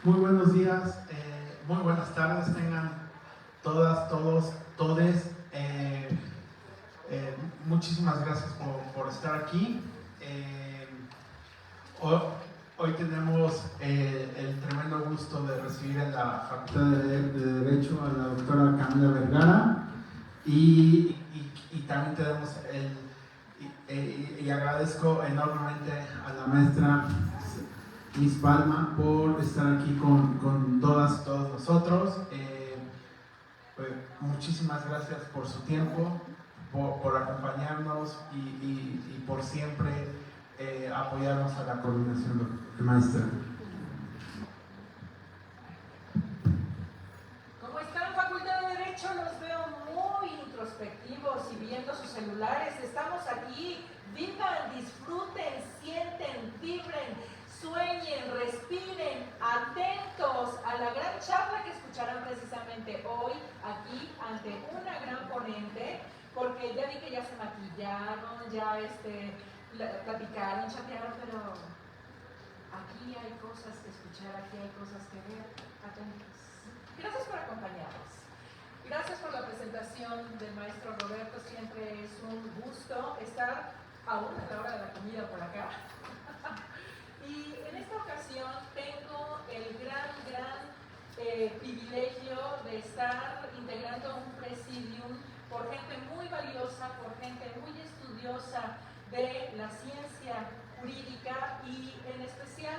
Muy buenos días, muy buenas tardes tengan todas, todos, todes. Muchísimas gracias por estar aquí. Hoy, hoy tenemos el tremendo gusto de recibir en la Facultad de Derecho a la doctora Camila Vergara y también tenemos y agradezco enormemente a la maestra Miss Palma por estar aquí con todos nosotros. Muchísimas gracias por su tiempo, por acompañarnos y por siempre apoyarnos a la coordinación, maestra. Como están en Facultad de Derecho, los veo muy introspectivos y viendo sus celulares. Estamos aquí, vivan, disfruten, sienten, vibren, sueñen, respiren, atentos a la gran charla que escucharán precisamente hoy aquí ante una gran ponente, porque ya vi que ya se maquillaron, ya platicaron, chatearon, pero aquí hay cosas que escuchar, aquí hay cosas que ver. Atentos. Gracias por acompañarnos. Gracias por la presentación del maestro Roberto. Siempre es un gusto estar aún a la hora de la comida por acá. Y en esta ocasión tengo el gran privilegio de estar integrando un presidium por gente muy valiosa, por gente muy estudiosa de la ciencia jurídica y en especial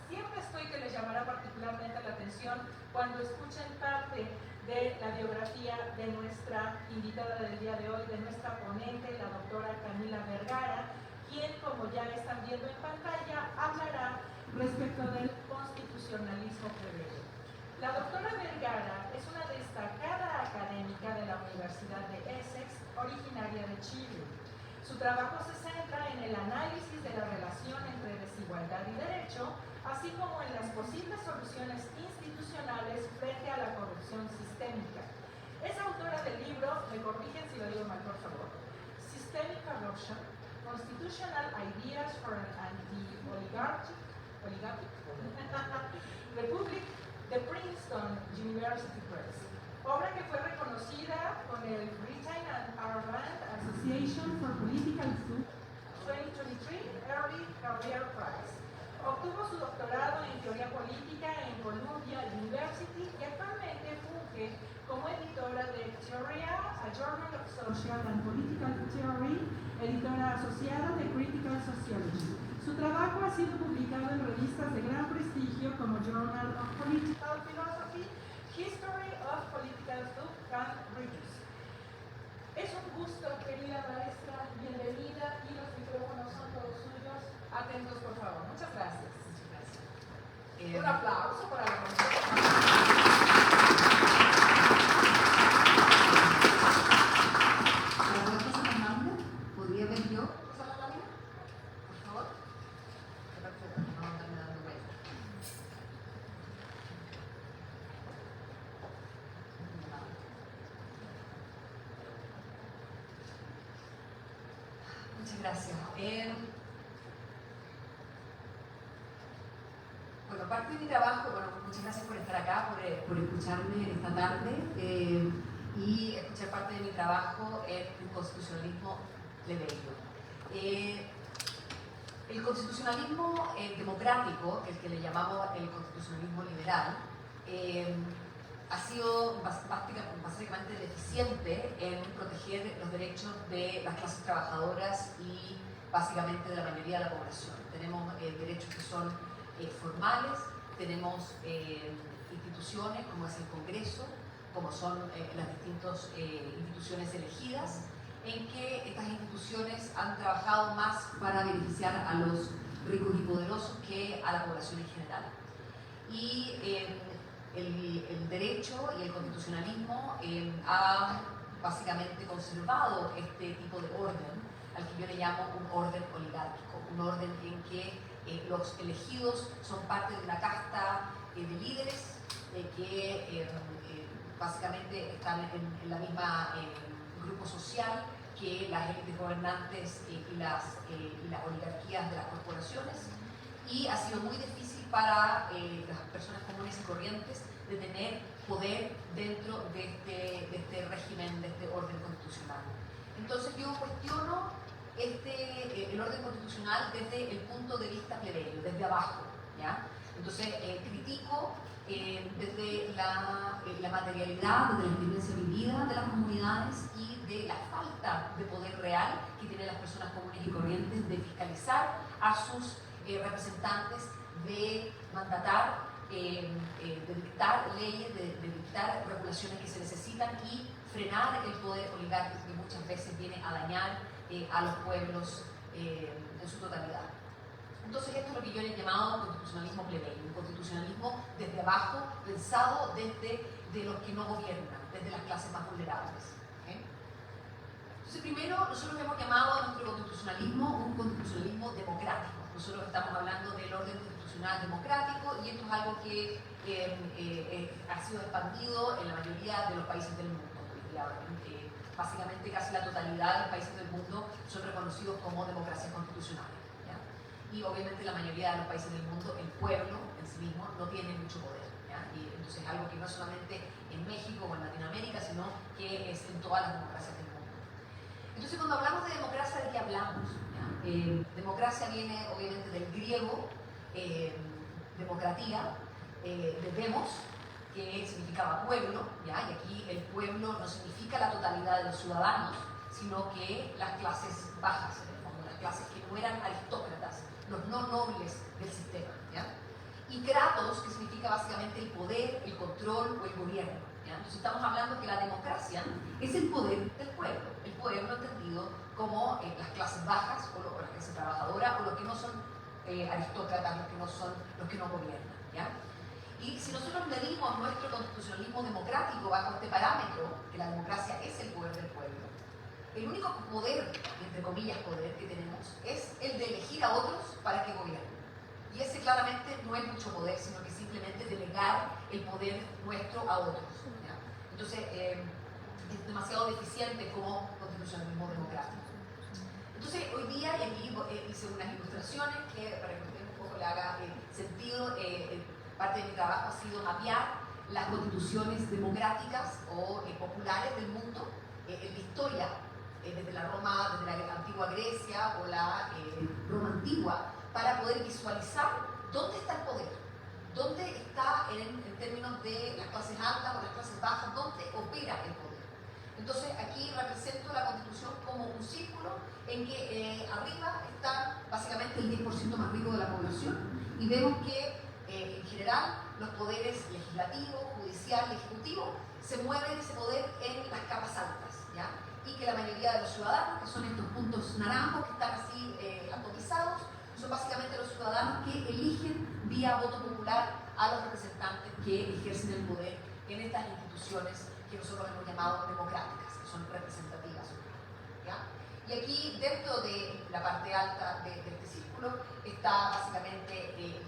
siempre estoy que les llamará particularmente la atención cuando escuchen parte de la biografía de nuestra invitada del día de hoy, de nuestra ponente, la doctora Camila Vergara, quien, como ya están viendo en pantalla, hablará respecto del constitucionalismo plebeyo. La doctora Vergara es una destacada académica de la Universidad de Essex, originaria de Chile. Su trabajo se centra en el análisis de la relación entre desigualdad y derecho, así como en las posibles soluciones institucionales frente a la corrupción sistémica. Es autora del libro, me corrigen si lo digo mal por favor, Systemic Corruption, Constitutional Ideas for an Anti-Oligarchic Republic, de Princeton University Press, obra que fue reconocida con el Britain and Ireland Association for Political Thought 2023 Early Career Prize. Obtuvo su doctorado en teoría política en Columbia University y actualmente funge como editora de Theoria, a Journal of Social and Political Theory, editora asociada de Critical Sociology. Su trabajo ha sido publicado en revistas de gran prestigio como Journal of Political Philosophy, History of Political Thought and Reviews. Es un gusto, querida maestra, bienvenida y los micrófonos son todos suyos. Atentos, por favor. Muchas gracias. Un aplauso para la maestra. ¿Podría ver yo esa lámina? Por favor. Perfecto, no andarme dando vueltas. Muchas gracias. Bueno, parte de mi trabajo, muchas gracias por estar acá, por escucharme esta tarde y escuchar parte de mi trabajo en el constitucionalismo plebeyo. El constitucionalismo democrático, el que le llamamos el constitucionalismo liberal, ha sido básicamente deficiente en proteger los derechos de las clases trabajadoras y básicamente de la mayoría de la población. Tenemos derechos que son formales, tenemos instituciones como es el Congreso, como son las distintas instituciones elegidas, en que estas instituciones han trabajado más para beneficiar a los ricos y poderosos que a la población en general. Y el derecho y el constitucionalismo ha básicamente conservado este tipo de orden, al que yo le llamo un orden oligárquico, un orden en que los elegidos son parte de una casta de líderes que básicamente están en la misma grupo social que las élites gobernantes y las oligarquías de las corporaciones, y ha sido muy difícil para las personas comunes y corrientes de tener poder dentro de este régimen, de este orden constitucional. Entonces yo cuestiono el orden constitucional desde el punto de vista plebeyo, desde abajo, ¿ya? Entonces critico desde la materialidad, desde la experiencia vivida de las comunidades y de la falta de poder real que tienen las personas comunes y corrientes de fiscalizar a sus representantes, de mandatar, de dictar leyes, de dictar regulaciones que se necesitan y frenar el poder oligárquico que muchas veces viene a dañar a los pueblos en su totalidad. Entonces esto es lo que yo le he llamado constitucionalismo plebeyo, un constitucionalismo desde abajo, pensado desde los que no gobiernan, desde las clases más vulnerables. ¿Okay? Entonces primero nosotros hemos llamado a nuestro constitucionalismo un constitucionalismo democrático. Nosotros estamos hablando del orden constitucional democrático y esto es algo que ha sido expandido en la mayoría de los países del mundo. Básicamente casi la totalidad de los países del mundo son reconocidos como democracias constitucionales. ¿Ya? Y obviamente la mayoría de los países del mundo, el pueblo en sí mismo no tiene mucho poder. ¿Ya? Y entonces es algo que no es solamente en México o en Latinoamérica, sino que es en todas las democracias del mundo. Entonces cuando hablamos de democracia, ¿de qué hablamos? Democracia viene obviamente del griego, democratía, de demos, que significaba pueblo, ¿ya? Y aquí el pueblo no significa la totalidad de los ciudadanos, sino que las clases bajas, en el fondo, las clases que no eran aristócratas, los no nobles del sistema, ¿ya? Y kratos, que significa básicamente el poder, el control o el gobierno, ¿ya? Entonces estamos hablando que la democracia es el poder del pueblo, el pueblo entendido como las clases bajas o la clase trabajadora o los que no son aristócratas, los que no gobiernan, ¿ya? Y si nosotros medimos nuestro constitucionalismo democrático bajo este parámetro, que la democracia es el poder del pueblo, el único poder, entre comillas poder, que tenemos es el de elegir a otros para que gobiernen. Y ese claramente no es mucho poder, sino que simplemente delegar el poder nuestro a otros, ¿ya? Entonces, es demasiado deficiente como constitucionalismo democrático. Entonces, hoy día, y aquí hice unas ilustraciones que para que usted un poco le haga sentido, parte de mi trabajo ha sido mapear las constituciones democráticas o populares del mundo en la historia, desde la Roma, desde la antigua Grecia o la Roma antigua, para poder visualizar dónde está el poder, dónde está en términos de las clases altas o las clases bajas, dónde opera el poder. Entonces aquí represento la Constitución como un círculo en que arriba está básicamente el 10% más rico de la población y vemos que en general los poderes legislativo, judicial y ejecutivo se mueven ese poder en las capas altas, ¿ya? Y que la mayoría de los ciudadanos, que son estos puntos naranjos que están así atomizados, son básicamente los ciudadanos que eligen vía voto popular a los representantes que ejercen el poder en estas instituciones que nosotros hemos llamado democráticas, que son representativas, ¿ya? Y aquí dentro de la parte alta de este círculo está básicamente el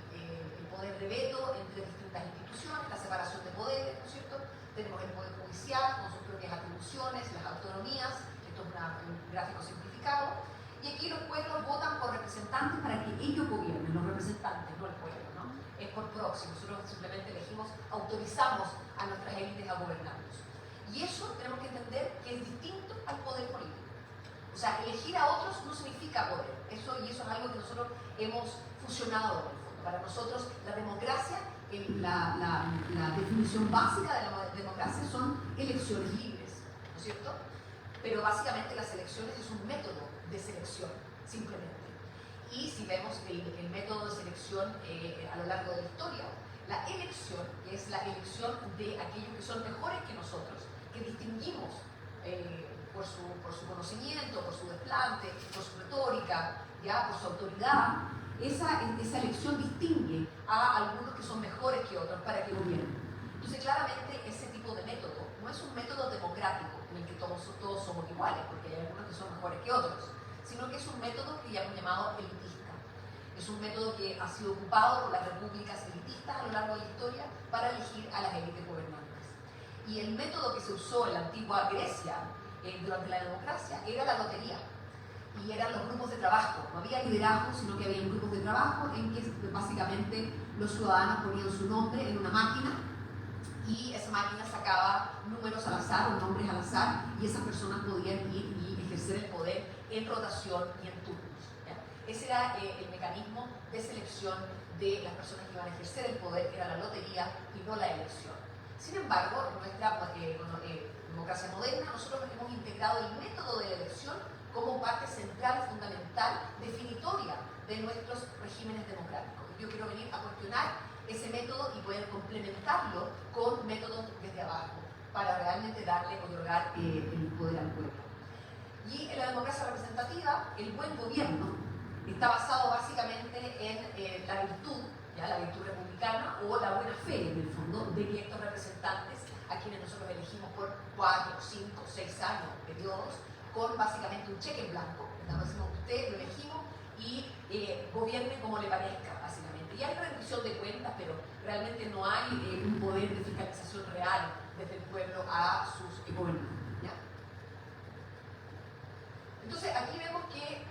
poder de veto entre distintas instituciones, la separación de poderes, ¿no es cierto? Tenemos el poder judicial con sus propias atribuciones, las autonomías, esto es un gráfico simplificado, y aquí los pueblos votan por representantes para que ellos gobiernen, los representantes, no el pueblo, ¿no? Es por proxy, nosotros simplemente elegimos, autorizamos a nuestras élites a gobernarnos. Y eso tenemos que entender que es distinto al poder político. O sea, elegir a otros no significa poder, y eso es algo que nosotros hemos fusionado. Para nosotros la democracia, la definición básica de la democracia son elecciones libres, ¿no es cierto? Pero básicamente las elecciones es un método de selección, simplemente. Y si vemos el método de selección a lo largo de la historia, la elección, que es la elección de aquellos que son mejores que nosotros, que distinguimos por su conocimiento, por su desplante, por su retórica, ¿ya? Por su autoridad, esa elección distingue a algunos que son mejores que otros para que gobiernen. Entonces, claramente, ese tipo de método no es un método democrático en el que todos somos iguales, porque hay algunos que son mejores que otros, sino que es un método que ya hemos llamado elitista. Es un método que ha sido ocupado por las repúblicas elitistas a lo largo de la historia para elegir a las élites gobernantes. Y el método que se usó en la antigua Grecia durante la democracia era la lotería. y eran los grupos de trabajo. No había liderazgo, sino que había grupos de trabajo en que básicamente los ciudadanos ponían su nombre en una máquina y esa máquina sacaba números al azar o nombres al azar y esas personas podían ir y ejercer el poder en rotación y en turnos. ¿Ya? Ese era el mecanismo de selección de las personas que iban a ejercer el poder, era la lotería y no la elección. Sin embargo, en nuestra democracia moderna, nosotros hemos integrado el método de la elección como parte central, fundamental, definitoria de nuestros regímenes democráticos. Yo quiero venir a cuestionar ese método y poder complementarlo con métodos desde abajo para realmente darle, otorgar el poder al pueblo. Y en la democracia representativa, el buen gobierno está basado básicamente en la virtud, ¿ya? La virtud republicana o la buena fe, en el fondo, de electos representantes a quienes nosotros elegimos por 4, 5, 6 años, periodos, con básicamente un cheque en blanco. Entonces, usted lo elegimos y gobierne como le parezca, básicamente. Y hay rendición de cuentas, pero realmente no hay un poder de fiscalización real desde el pueblo a sus gobernantes. ¿Ya? Entonces, aquí vemos que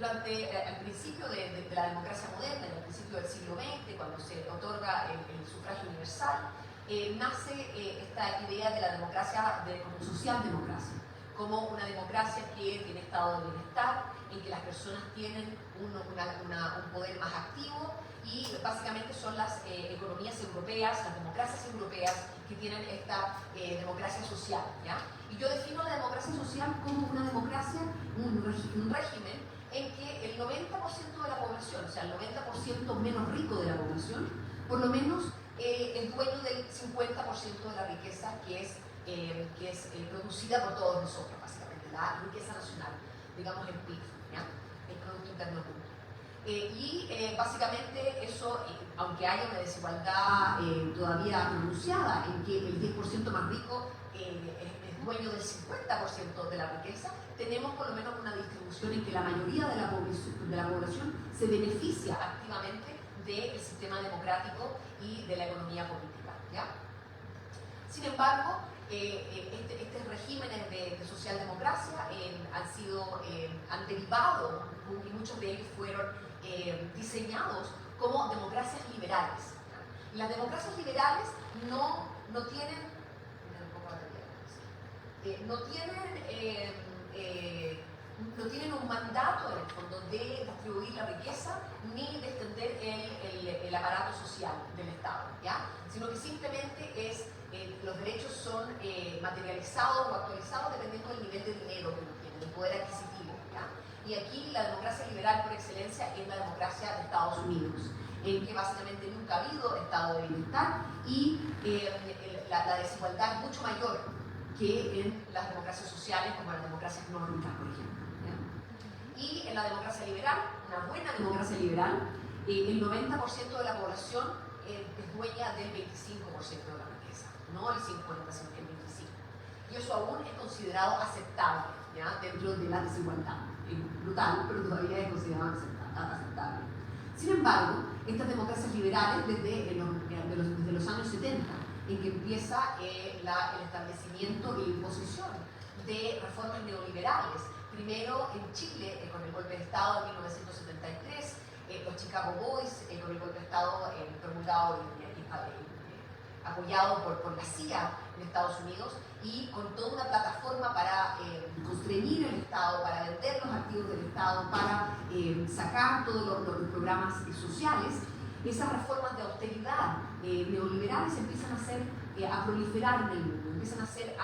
al principio de la democracia moderna, al principio del siglo XX, cuando se otorga el sufragio universal, nace esta idea de la democracia como socialdemocracia, como una democracia que tiene estado de bienestar, en que las personas tienen un poder más activo y básicamente son las economías europeas, las democracias europeas que tienen esta democracia social. ¿Ya? Y yo defino la democracia social como una democracia, un régimen en que el 90% de la población, o sea, el 90% menos rico de la población, por lo menos es dueño del 50% de la riqueza que es producida por todos nosotros, básicamente, la riqueza nacional, digamos el PIB, ¿ya? El Producto Interno Bruto. Básicamente eso, aunque haya una desigualdad todavía pronunciada en que el 10% más rico es dueño del 50% de la riqueza, tenemos por lo menos una distribución en que la mayoría de la población se beneficia activamente del sistema democrático y de la economía política. ¿Ya? Sin embargo, estos regímenes de socialdemocracia han derivado, y muchos de ellos fueron diseñados como democracias liberales. Y las democracias liberales no tienen un mandato en el fondo de distribuir la riqueza ni de extender el aparato social del Estado, ¿ya? Sino que simplemente los derechos son materializados o actualizados dependiendo del nivel de dinero que uno tiene, del poder adquisitivo, ¿ya? Y aquí la democracia liberal por excelencia es la democracia de Estados Unidos, en que básicamente nunca ha habido estado de bienestar y la desigualdad es mucho mayor que en las democracias sociales como las democracias nórdicas, por ejemplo. ¿Ya? Y en la democracia liberal, una buena democracia liberal, el 90% de la población es dueña del 25% de la riqueza, no el 50%, sino que el 25%. Y eso aún es considerado aceptable, ¿ya? Dentro de la desigualdad. Es brutal, pero todavía es considerado aceptable. Sin embargo, estas democracias liberales desde los años 70, en que empieza el establecimiento y la imposición de reformas neoliberales. Primero en Chile, con el golpe de Estado de 1973, los Chicago Boys, con el golpe de Estado promulgado y apoyado por la CIA en Estados Unidos, y con toda una plataforma para constreñir el Estado, para vender los activos del Estado, para sacar todos los programas sociales. Esas reformas de austeridad neoliberales empiezan a proliferar en el mundo, empiezan a ser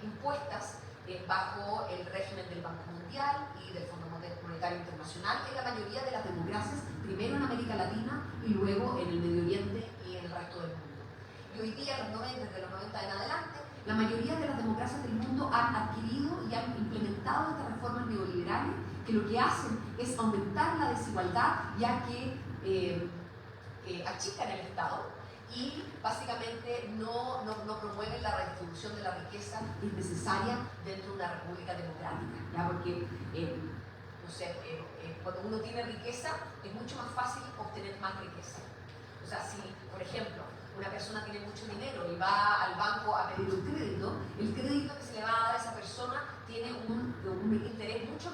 impuestas bajo el régimen del Banco Mundial y del Fondo Monetario Internacional en la mayoría de las democracias, primero en América Latina y luego en el Medio Oriente y en el resto del mundo. Y hoy día, desde los 90 en adelante, la mayoría de las democracias del mundo han adquirido y han implementado estas reformas neoliberales que lo que hacen es aumentar la desigualdad, ya que achican el Estado y básicamente no promueven la redistribución de la riqueza que es necesaria dentro de una república democrática, ¿ya? Porque cuando uno tiene riqueza es mucho más fácil obtener más riqueza. O sea, si, por ejemplo, una persona tiene mucho dinero y va al banco a pedir un crédito, el crédito que se le va a dar a esa persona tiene un interés mucho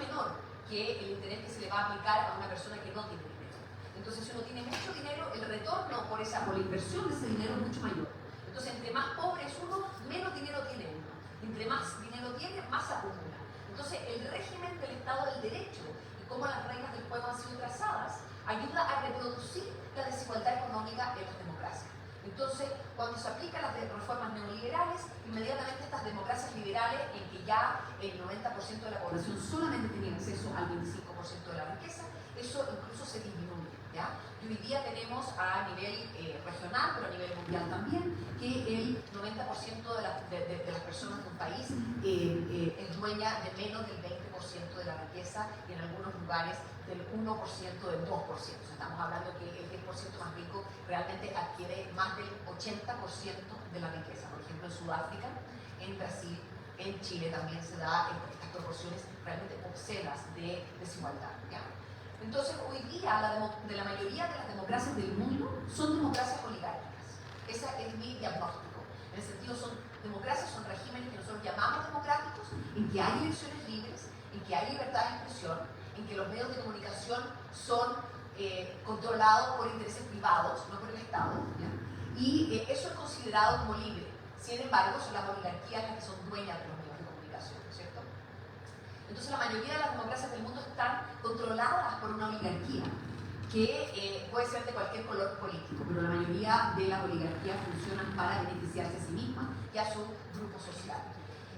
que el interés que se le va a aplicar a una persona que no tiene dinero. Entonces, si uno tiene mucho dinero, el retorno por la inversión de ese dinero es mucho mayor. Entonces, entre más pobre es uno, menos dinero tiene uno. Entre más dinero tiene, más acumula. Entonces, el régimen del Estado del Derecho y cómo las reglas del juego han sido trazadas ayuda a reproducir la desigualdad económica en las democracias. Entonces, cuando se aplican las reformas neoliberales, inmediatamente estas democracias liberales, en que ya el 90% de la población solamente tenía acceso al 25% de la riqueza, eso incluso se disminuye, ¿ya? Y hoy día tenemos a nivel regional, pero a nivel mundial también, que el 90% de las personas de un país es dueña de menos del 20% de la riqueza y en algunos lugares del 1%, del 2%. O sea, estamos hablando que el 10% más rico realmente adquiere más del 80% de la riqueza. Por ejemplo, en Sudáfrica, en Brasil, en Chile también se da estas proporciones realmente obscenas de desigualdad, ¿ya? Entonces, hoy día, la mayoría de las democracias del mundo son democracias oligárquicas. Ese es mi diagnóstico. En el sentido, son democracias, son regímenes que nosotros llamamos democráticos, en que hay elecciones libres, en que hay libertad de expresión, en que los medios de comunicación son controlados por intereses privados, no por el Estado, ¿ya? Y eso es considerado como libre. Sin embargo, son las oligarquías las que son dueñas de los medios de comunicación, ¿cierto? Entonces, la mayoría de las democracias del mundo están controladas por una oligarquía que puede ser de cualquier color político, pero la mayoría de las oligarquías funcionan para beneficiarse a sí mismas y a su grupo social.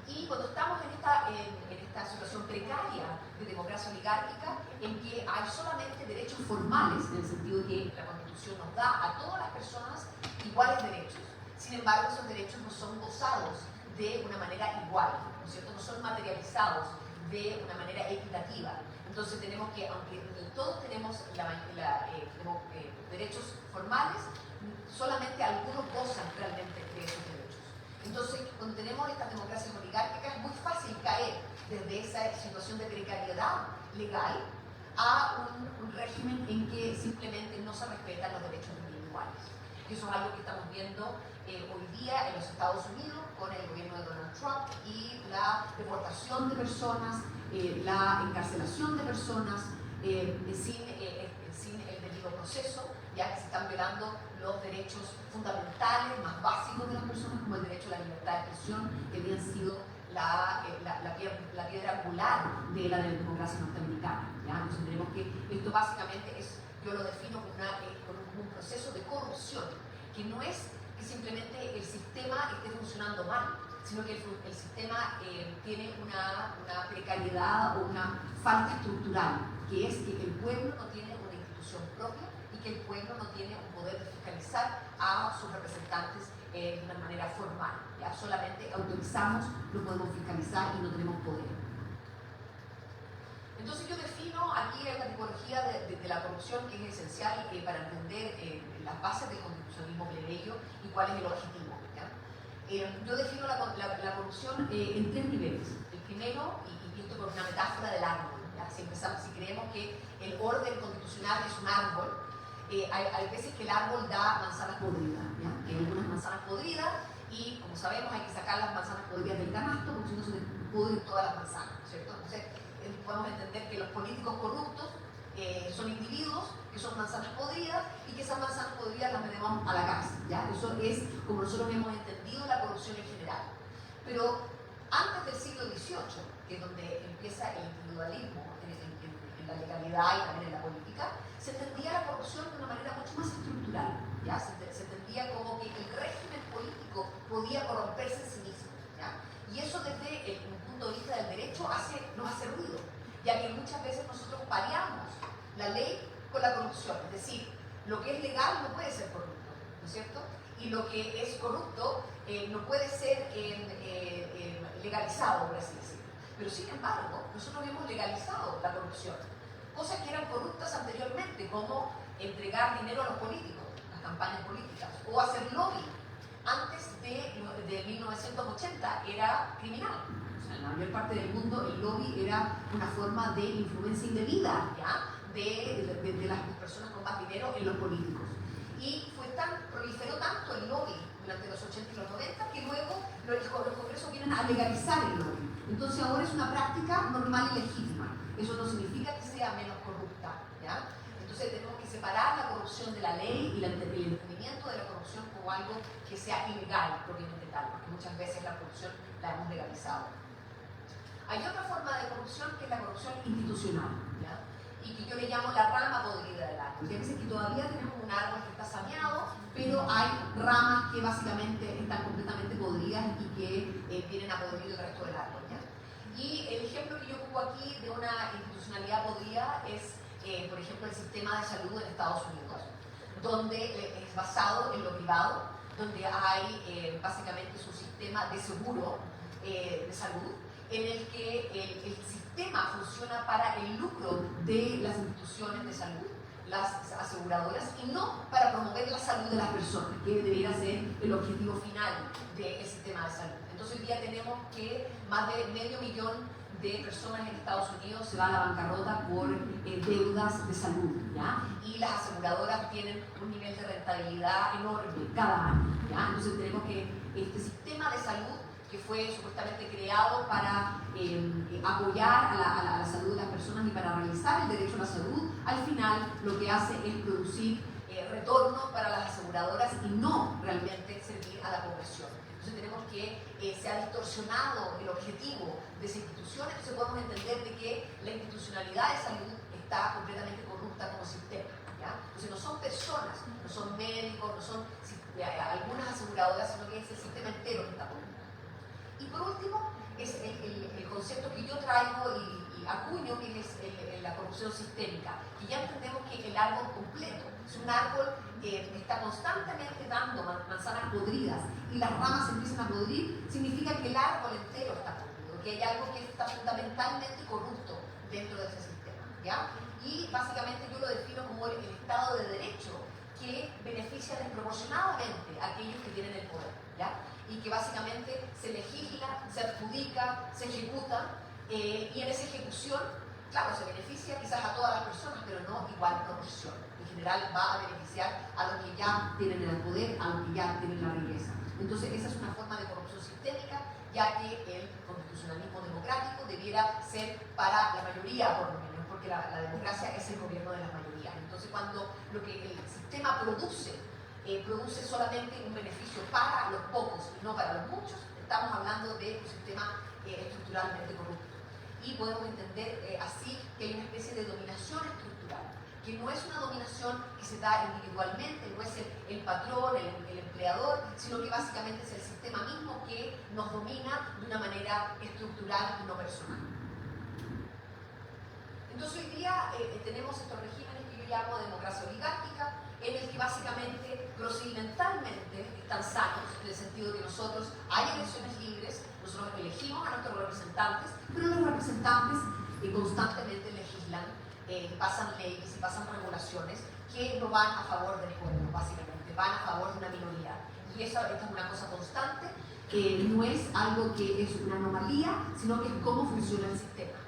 Y cuando estamos en esta situación precaria de democracia oligárquica, en que hay solamente derechos formales, en el sentido de que la Constitución nos da a todas las personas iguales derechos, sin embargo esos derechos no son gozados de una manera igual, ¿no es cierto? No son materializados de una manera equitativa. Entonces tenemos que, aunque todos tenemos derechos formales, solamente algunos gozan realmente de esos derechos. Entonces, cuando tenemos estas democracias oligárquicas, es muy fácil caer desde esa situación de precariedad legal a un régimen en que simplemente no se respetan los derechos individuales. Y eso es algo que estamos viendo hoy día en los Estados Unidos con el gobierno de Donald Trump y la deportación de personas, la encarcelación de personas sin el debido proceso, ya que se están violando los derechos fundamentales más básicos de las personas, como el derecho a la libertad de expresión, que habían sido la piedra angular de la democracia norteamericana, ¿ya? Entonces tenemos que esto básicamente es, yo lo defino como un proceso de corrupción, que no es que simplemente el sistema esté funcionando mal, sino que el sistema tiene una precariedad o una falta estructural, que es que el pueblo no tiene una institución propia y que el pueblo no tiene un poder de fiscalizar a sus representantes de una manera formal. ¿Ya? Solamente autorizamos, no podemos fiscalizar y no tenemos poder. Entonces yo defino aquí la tipología de la corrupción, que es esencial para entender las bases del constitucionalismo plebeyo y cuál es el objetivo. ¿Ya? Yo defino la corrupción en tres niveles. El primero, y esto por una metáfora del árbol, ¿ya? Si creemos que el orden constitucional es un árbol, hay veces que el árbol da manzanas podridas, ¿ya? Hay algunas manzanas podridas y, como sabemos, hay que sacar las manzanas podridas del canasto porque si no se pudren todas las manzanas, ¿cierto? Entonces, podemos entender que los políticos corruptos son individuos que son manzanas podridas y que esas manzanas podridas las metemos a la cárcel, ¿ya? Eso es como nosotros hemos entendido la corrupción en general. Pero antes del siglo XVIII, que es donde empieza el individualismo en la legalidad y también en la política, se entendía la corrupción de una manera mucho más estructural, ¿ya? Se entendía como que el régimen político podía corromperse en sí mismo, ¿ya? Y eso desde un punto de vista del derecho nos hace ruido, ya que muchas veces nosotros pareamos la ley con la corrupción, es decir, lo que es legal no puede ser corrupto, ¿no es cierto? Y lo que es corrupto no puede ser legalizado, por así decirlo. Pero sin embargo, nosotros hemos legalizado la corrupción, cosas que eran corruptas anteriormente, como entregar dinero a los políticos, las campañas políticas, o hacer lobby. Antes de 1980 era criminal. O sea, en la mayor parte del mundo el lobby era una forma de influencia indebida, ¿ya? De las personas con más dinero en los políticos. Y proliferó tanto el lobby durante los 80 y los 90 que luego los congresos vienen a legalizar el lobby. Entonces ahora es una práctica normal y legítima. eso no significa que sea menos corrupta, ¿ya? Entonces tenemos que separar la corrupción de la ley y el entendimiento de la corrupción como algo que sea ilegal propiamente tal, porque muchas veces la corrupción la hemos legalizado. Hay otra forma de corrupción que es la corrupción institucional, ¿ya? Y que yo le llamo la rama podrida del árbol. Y a veces que todavía tenemos un árbol que está saneado, pero hay ramas que básicamente están completamente podridas y que vienen a podrir el resto del árbol, ¿ya? Y el ejemplo que yo pongo aquí de una institucionalidad podrida es, por ejemplo, el sistema de salud en Estados Unidos, donde es basado en lo privado, donde hay básicamente su sistema de seguro de salud, en el que el sistema funciona para el lucro de las instituciones de salud, las aseguradoras, y no para promover la salud de las personas, que debería ser el objetivo final del sistema de salud. Entonces hoy día tenemos que más de 500.000 de personas en Estados Unidos se van a la bancarrota por deudas de salud, ¿ya? Y las aseguradoras tienen un nivel de rentabilidad enorme cada año, ¿ya? Entonces tenemos que este sistema de salud que fue supuestamente creado para apoyar a la salud de las personas y para realizar el derecho a la salud, al final lo que hace es producir retorno para las aseguradoras y no realmente servir a la población. Entonces tenemos que se ha distorsionado el objetivo de esa institución, entonces podemos entender de que la institucionalidad de salud está completamente corrupta como sistema, ¿ya? Entonces no son personas, no son médicos, no son algunas aseguradoras, sino que es el sistema entero que está corrupto. Y por último, es el concepto que yo traigo y acuño, que es la corrupción sistémica, que ya entendemos que el árbol completo es un árbol que está constantemente dando manzanas podridas y las ramas se empiezan a podrir, significa que el árbol entero está podrido, que hay algo que está fundamentalmente corrupto dentro de ese sistema, ¿ya? Y básicamente yo lo defino como el Estado de Derecho que beneficia desproporcionadamente a aquellos que tienen el poder, ¿ya? Y que básicamente se legisla, se adjudica, se ejecuta, y en esa ejecución, claro, se beneficia quizás a todas las personas, pero no igual proporción. En general va a beneficiar a los que ya tienen el poder, a los que ya tienen la riqueza. Entonces esa es una forma de corrupción sistémica, ya que el constitucionalismo democrático debiera ser para la mayoría, por lo menos, porque la democracia es el gobierno de las mayorías. Entonces cuando lo que el sistema produce solamente un beneficio para los pocos y no para los muchos, estamos hablando de un sistema estructuralmente corrupto. Y podemos entender así que hay una especie de dominación estructural, que no es una dominación que se da individualmente, no es el patrón, el empleador, sino que básicamente es el sistema mismo que nos domina de una manera estructural y no personal. Entonces hoy día tenemos estos regímenes que yo llamo democracia oligárquica, en el que básicamente procedimentalmente están sanos, en el sentido de que nosotros hay elecciones libres, nosotros elegimos a nuestros representantes, pero los representantes constantemente legislan, pasan leyes y pasan regulaciones que no van a favor del pueblo, básicamente, van a favor de una minoría. Y esta es una cosa constante, que no es algo que es una anomalía, sino que es cómo funciona el sistema.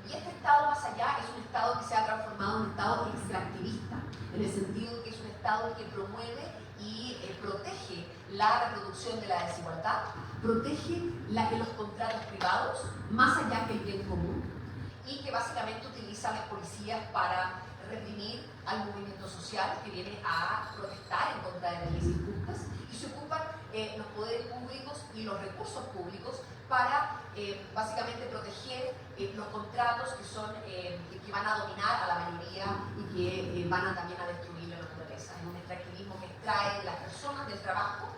Y este Estado más allá es un Estado que se ha transformado en un Estado extractivista, en el sentido que es un Estado que promueve y protege la reproducción de la desigualdad, protege los contratos privados, más allá que el bien común, y que básicamente utiliza a las policías para reprimir al movimiento social que viene a protestar en contra de las leyes injustas, y se ocupan los poderes públicos y los recursos públicos para básicamente proteger los contratos que van a dominar a la mayoría y que van también a destruir la naturaleza. Es un extractivismo que extrae de las personas del trabajo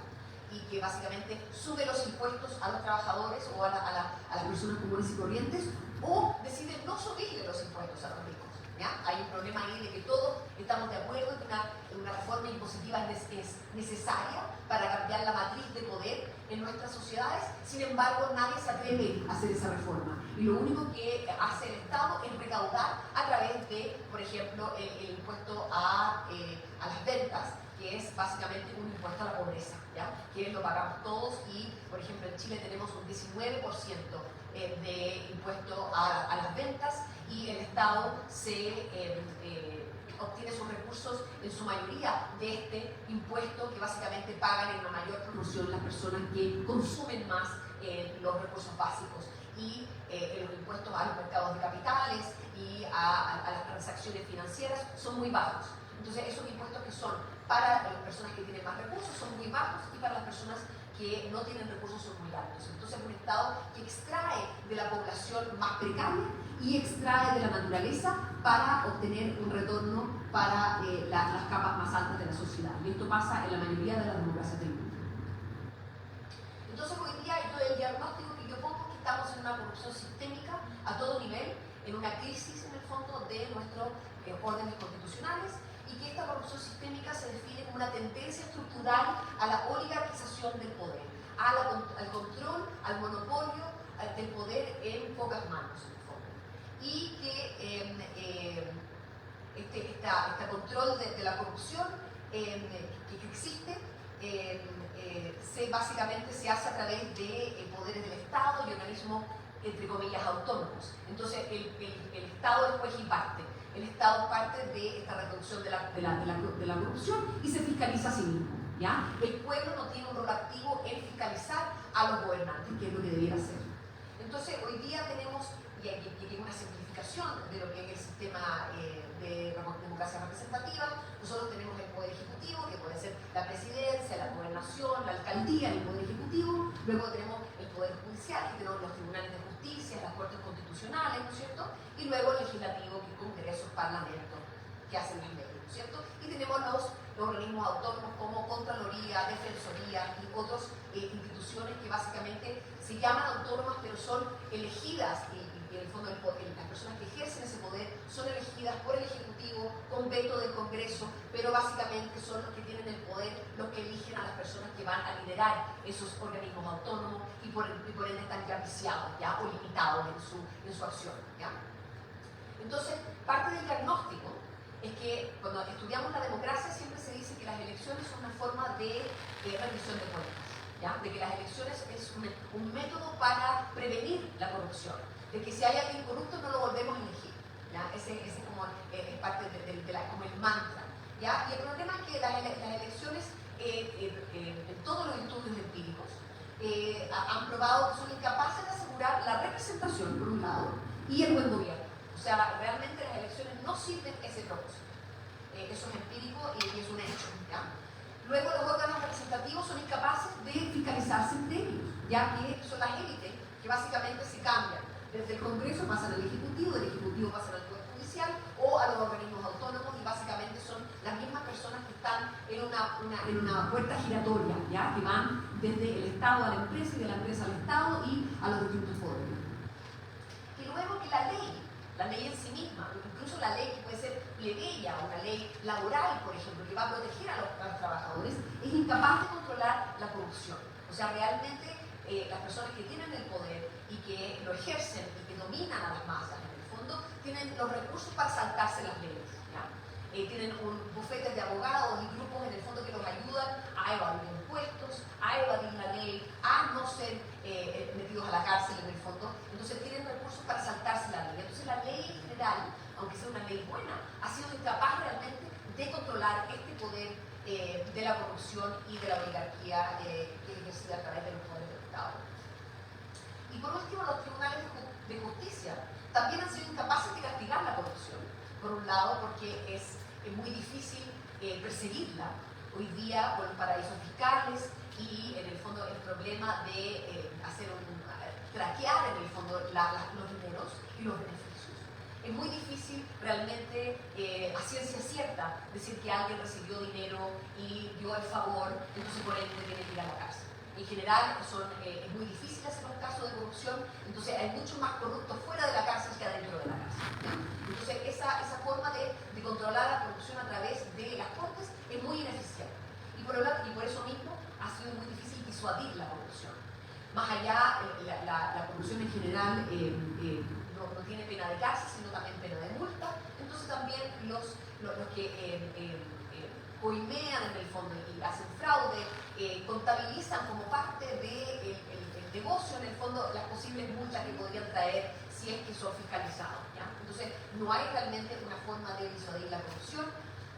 y que básicamente sube los impuestos a los trabajadores o a las personas comunes y corrientes, o decide no subirle los impuestos a los ricos. ¿Ya? Hay un problema ahí de que todos estamos de acuerdo que una reforma impositiva es necesaria para cambiar la matriz de poder en nuestras sociedades. Sin embargo, nadie se atreve a hacer esa reforma. Y lo único que hace el Estado es recaudar a través de, por ejemplo, el impuesto a las ventas, que es básicamente un impuesto a la pobreza, ¿ya? Que lo pagamos todos y, por ejemplo, en Chile tenemos un 19% de impuesto a las ventas, y el Estado obtiene sus recursos en su mayoría de este impuesto, que básicamente pagan en una mayor proporción las personas que consumen más los recursos básicos. y los impuestos a los mercados de capitales y a las transacciones financieras son muy bajos. Entonces esos impuestos que son para las personas que tienen más recursos son muy bajos y para las personas que no tienen recursos son muy altos. Entonces es un Estado que extrae de la población más precaria y extrae de la naturaleza para obtener un retorno para las capas más altas de la sociedad. Y esto pasa en la mayoría de las democracias del mundo. Entonces hoy día el diagnóstico que yo pongo es que estamos en una corrupción sistémica a todo nivel, en una crisis en el fondo de nuestros órdenes constitucionales, y que esta corrupción sistémica se define como una tendencia estructural a la oligarquización del poder, al control, al monopolio del poder en pocas manos, en el fondo. Y que este control de la corrupción que existe básicamente se hace a través de poderes del Estado y organismos, entre comillas, autónomos. Entonces el Estado es juez y parte. El Estado es parte de esta reducción de la corrupción y se fiscaliza a sí mismo, ¿ya? El pueblo no tiene un rol activo en fiscalizar a los gobernantes, que es lo que debiera hacer. Entonces, hoy día tenemos, y aquí hay una simplificación de lo que es el sistema de democracia representativa. Nosotros tenemos el Poder Ejecutivo, que puede ser la presidencia, la gobernación, la alcaldía, el Poder Ejecutivo. Luego tenemos el Poder Judicial, que tenemos los tribunales de justicia, las cortes constitucionales, ¿no es cierto? Y luego el legislativo, que es Congreso, Parlamento, que hacen las leyes, ¿no es cierto? Y tenemos los organismos autónomos como Contraloría, Defensoría y otras instituciones que básicamente se llaman autónomas, pero son elegidas, y en el fondo las personas que ejercen ese poder son elegidas por el Ejecutivo con veto del Congreso, pero básicamente son los que tienen el poder, los que eligen a las personas que van a liderar esos organismos autónomos y por ende están ya viciados, ¿ya? O limitados en su acción, ¿ya? Entonces, parte del diagnóstico es que cuando estudiamos la democracia siempre se dice que las elecciones son una forma de rendición de cuentas, ¿ya? De que las elecciones es un método para prevenir la corrupción, de que si hay alguien corrupto no lo volvemos a elegir, ¿ya? Ese es como parte como el mantra, ¿ya? Y el problema es que las elecciones en todos los estudios empíricos han probado que son incapaces de asegurar la representación por un lado y el buen gobierno. O sea, realmente las elecciones no sirven ese propósito. Eso es empírico y es un hecho, ¿ya? Luego los órganos representativos son incapaces de fiscalizarse entre ellos, ya que son las élites que básicamente se cambian. Desde el Congreso pasan al Ejecutivo, del Ejecutivo pasan al Poder Judicial o a los organismos autónomos, y básicamente son las mismas personas que están en una puerta giratoria, ¿ya? Que van desde el Estado a la empresa y de la empresa al Estado y a los distintos poderes. Y luego que la ley en sí misma, incluso la ley que puede ser plebeya, una ley laboral, por ejemplo, que va a proteger a los trabajadores, es incapaz de controlar la corrupción. O sea, realmente las personas que tienen el poder y que lo ejercen y que dominan a las masas, en el fondo, tienen los recursos para saltarse las leyes, ¿ya? Tienen un bufete de abogados y grupos en el fondo que los ayudan a evadir impuestos, a evadir la ley, a no ser metidos a la cárcel en el fondo. Entonces tienen recursos para saltarse la ley. Entonces la ley en general, aunque sea una ley buena, ha sido incapaz realmente de controlar este poder de la corrupción y de la oligarquía que es ejercida a través de los poderes del Estado. Y por último, los tribunales de justicia también han sido incapaces de castigar la corrupción. Por un lado, porque es muy difícil perseguirla hoy día por los paraísos fiscales y en el fondo el problema de traquear en el fondo los dineros y los beneficios. Es muy difícil realmente a ciencia cierta decir que alguien recibió dinero y dio el favor, entonces por ende tiene que ir a la cárcel. En general es muy difícil hacer un caso de corrupción, entonces hay muchos más corruptos fuera de la cárcel que adentro de la cárcel, ¿no? Entonces esa forma de controlar la corrupción a través de las cortes es muy ineficiente y por eso mismo ha sido muy difícil disuadir la corrupción. Más allá, la corrupción en general no tiene pena de cárcel, sino también pena de multa. Entonces también los que coimean en el fondo y hacen fraude, contabilizan como parte del negocio en el fondo las posibles multas que podrían traer si es que son fiscalizados, ¿ya? Entonces no hay realmente una forma de disuadir la corrupción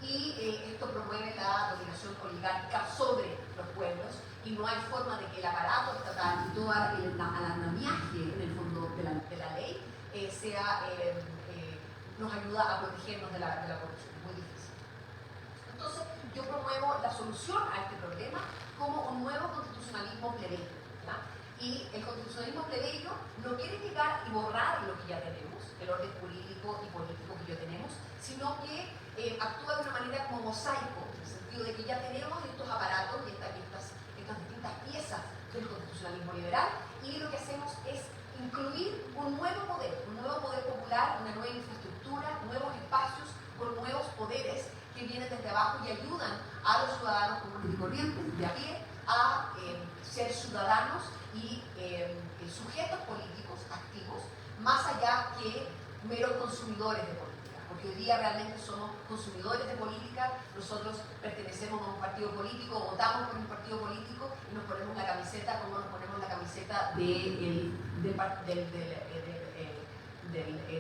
y esto promueve la dominación oligárquica sobre los pueblos y no hay forma de que el aparato estatal y todo el andamiaje en el fondo nos ayuda a protegernos de la corrupción. Es muy difícil. Entonces, yo promuevo la solución a este problema como un nuevo constitucionalismo plebeyo. Y el constitucionalismo plebeyo no quiere llegar y borrar lo que ya tenemos, el orden jurídico y político que ya tenemos, sino que actúa de una manera como mosaico, en el sentido de que ya tenemos estos aparatos y estas distintas piezas del constitucionalismo liberal, y lo que hacemos es incluir un nuevo poder popular, una nueva infraestructura, nuevos espacios con nuevos poderes que vienen desde abajo y ayudan a los ciudadanos comunes y corrientes de a pie a ser ciudadanos y sujetos políticos activos, más allá que meros consumidores de política, porque hoy día realmente somos consumidores de política. Nosotros pertenecemos a un partido político, votamos por un partido político y nos ponemos la camiseta como nos ponemos la camiseta del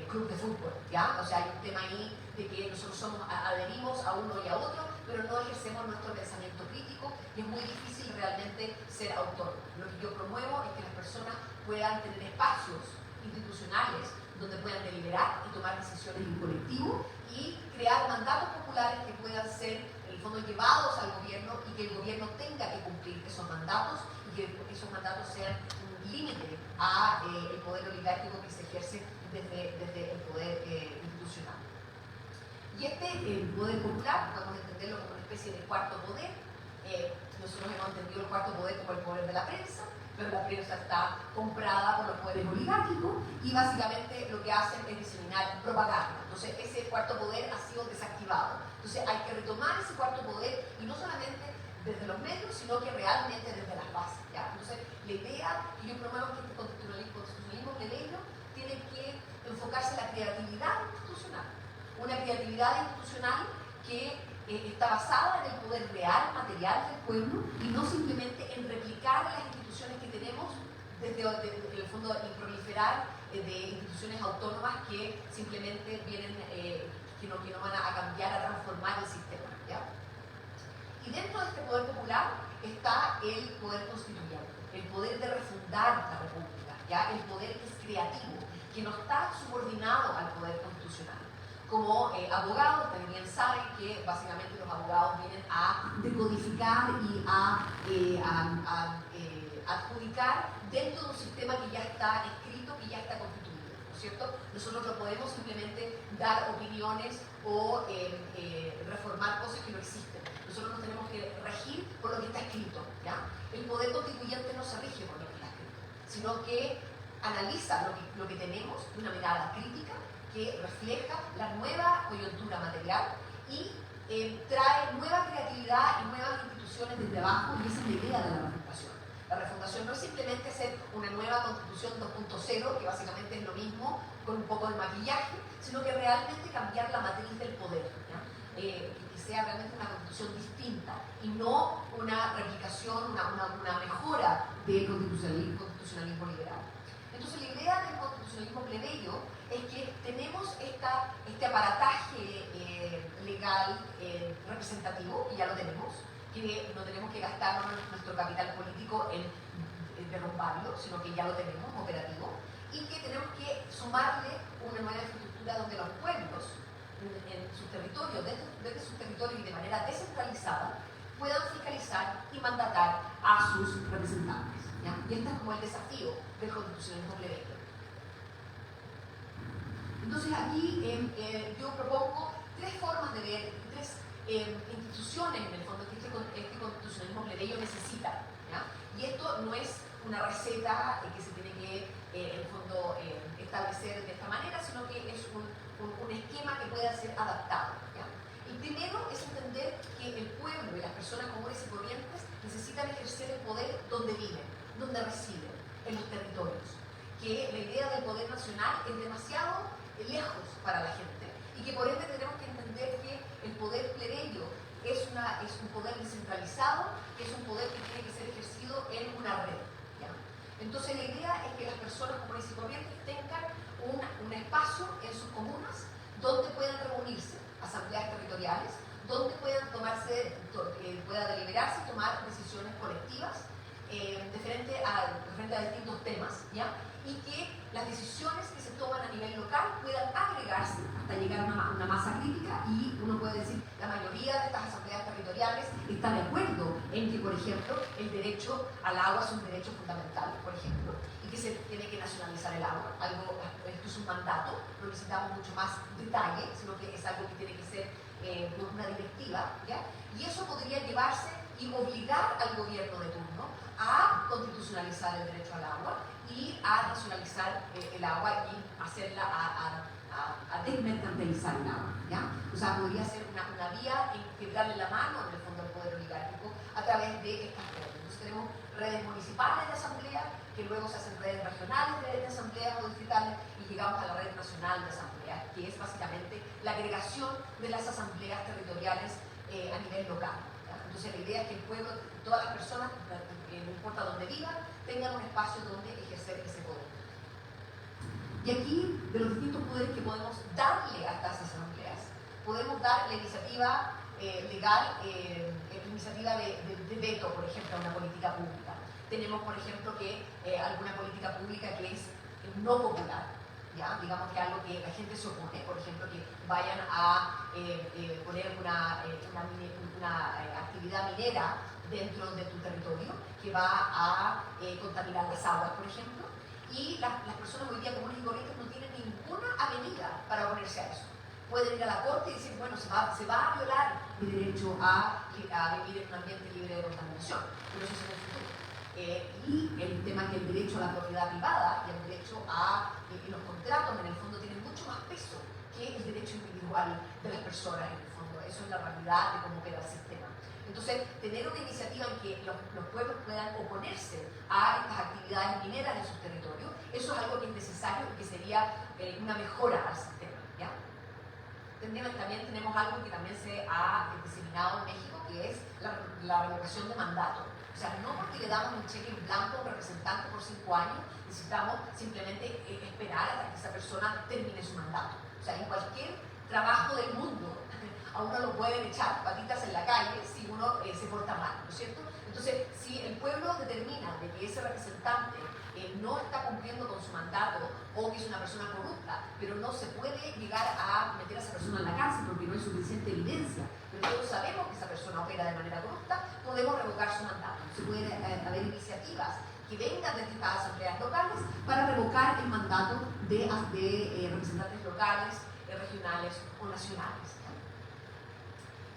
club de fútbol, ¿ya? O sea, hay un tema ahí de que nosotros adherimos a uno y a otro, pero no ejercemos nuestro pensamiento crítico y es muy difícil realmente ser autónomo. Lo que yo promuevo es que las personas puedan tener espacios institucionales donde puedan deliberar y tomar decisiones en colectivo y crear mandatos populares que puedan ser, en el fondo, llevados al gobierno y que el gobierno tenga que cumplir esos mandatos y que esos mandatos sean un límite al poder oligárquico que se ejerce desde el poder institucional. Y el poder popular, podemos entenderlo como una especie de cuarto poder. Nosotros hemos entendido el cuarto poder como el poder de la prensa, pero la prensa está comprada por los poderes oligárquicos y básicamente lo que hacen es diseminar propaganda. Entonces ese cuarto poder ha sido desactivado. Entonces hay que retomar ese cuarto poder y no solamente desde los medios, sino que realmente desde las bases, ¿ya? Entonces la idea que yo promuevo es que este constitucionalismo plebeyo tiene que enfocarse en la creatividad institucional. Una creatividad institucional que está basada en el poder real, material del pueblo y no simplemente en replicar las instituciones que tenemos desde el fondo y proliferar de instituciones autónomas que simplemente vienen, que no van a cambiar, a transformar el sistema, ¿ya? Y dentro de este poder popular está el poder constituyente, el poder de refundar la república, ¿ya? El poder que es creativo, que no está subordinado al poder constitucional. Como abogados también saben que básicamente los abogados vienen a decodificar y a adjudicar dentro de un sistema que ya está escrito, que ya está constituido, ¿no es cierto? Nosotros no podemos simplemente dar opiniones o reformar cosas que no existen. Nosotros nos tenemos que regir por lo que está escrito, ¿ya? El poder constituyente no se rige por lo que está escrito, sino que analiza lo que tenemos de una mirada crítica que refleja la nueva coyuntura material y trae nueva creatividad y nuevas instituciones desde abajo, y esa es la idea de la refundación. La refundación no es simplemente hacer una nueva constitución 2.0, que básicamente es lo mismo con un poco de maquillaje, sino que realmente cambiar la matriz del poder, ¿ya? Que sea realmente una constitución distinta y no una replicación, una mejora del constitucionalismo liberal. Entonces la idea del constitucionalismo plebeyo es que tenemos este aparataje legal representativo, y ya lo tenemos, que no tenemos que gastar nuestro capital político en derrumbarlo, sino que ya lo tenemos operativo, y que tenemos que sumarle una nueva infraestructura donde los pueblos en sus territorios, desde sus territorios y de manera descentralizada, puedan fiscalizar y mandatar a sus representantes, ¿ya? Y este es como el desafío del constitucionalismo plebeyo. Entonces aquí yo propongo tres formas de ver, tres instituciones en el fondo que este constitucionalismo plebeyo necesita, ¿ya? Y esto no es una receta que se tiene que en el fondo establecer de esta manera, sino que es un esquema que pueda ser adaptado, ¿ya? El primero es entender que el pueblo y las personas comunes y corrientes necesitan ejercer el poder donde viven, donde residen, en los territorios. Que la idea del poder nacional es demasiado lejos para la gente y que por ende tenemos que entender que el poder plebeyo es un poder descentralizado, que es un poder que tiene que ser ejercido en una red, ¿ya? Entonces la idea es que las personas comunes y corrientes tengan un espacio en sus comunas donde puedan reunirse, asambleas territoriales, donde pueda deliberarse y tomar decisiones colectivas referente a distintos temas, ¿ya? Y que las decisiones que se toman a nivel local puedan agregarse hasta llegar a una masa crítica, y uno puede decir la mayoría de estas asambleas territoriales está de acuerdo en que, por ejemplo, el derecho al agua es un derecho fundamental, por ejemplo, y que se tiene que nacionalizar el agua. Esto es un mandato, no necesitamos mucho más detalle, sino que es algo que tiene que ser una directiva, ¿ya? Y eso podría llevarse y obligar al gobierno de turno a constitucionalizar el derecho al agua y a nacionalizar el agua y hacerla a desmercantilizar el agua, ¿ya? O sea, podría ser una vía en que darle la mano en el fondo al poder oligárquico a través de estas redes. Entonces tenemos redes municipales de asamblea, que luego se hacen redes regionales de asambleas o distritales, y llegamos a la red nacional de asambleas, que es básicamente la agregación de las asambleas territoriales a nivel local, ¿ya? Entonces la idea es que el pueblo, todas las personas, no importa dónde vivan, tengan un espacio donde ejercer ese poder. Y aquí, de los distintos poderes que podemos darle a estas asambleas, podemos dar la iniciativa legal, iniciativa de veto, por ejemplo, a una política pública. Tenemos, por ejemplo, que alguna política pública que es no popular, ¿ya? Digamos que algo que la gente se opone, por ejemplo, que vayan a poner una actividad minera dentro de tu territorio que va a contaminar las aguas, por ejemplo, y las personas hoy día comunes y corrientes no tienen ninguna avenida para oponerse a eso. Pueden ir a la corte y decir, bueno, se va a violar el derecho a vivir en un ambiente libre de contaminación, pero eso es en el futuro. Y el tema que el derecho a la propiedad privada y el derecho a los contratos en el fondo tienen mucho más peso que el derecho individual de las personas en el fondo. Eso es la realidad de cómo opera el sistema. Entonces, tener una iniciativa en que los pueblos puedan oponerse a estas actividades mineras en sus territorios, eso es algo que es necesario y que sería una mejora al sistema, ¿ya? También tenemos algo que también se ha diseminado en México, que es la revocación de mandato. O sea, no porque le damos un cheque en blanco a un representante por 5 años, necesitamos simplemente esperar hasta que esa persona termine su mandato. O sea, en cualquier trabajo del mundo, a uno lo pueden echar patitas en la calle si uno se porta mal, ¿no es cierto? Entonces, si el pueblo determina de que ese representante no está cumpliendo con su mandato o que es una persona corrupta, pero no se puede llegar a meter a esa persona en la cárcel porque no hay suficiente evidencia, pero todos sabemos que esa persona opera de manera corrupta, podemos revocar su mandato. Se pueden haber iniciativas que vengan de estas asambleas locales para revocar el mandato de representantes locales, regionales o nacionales.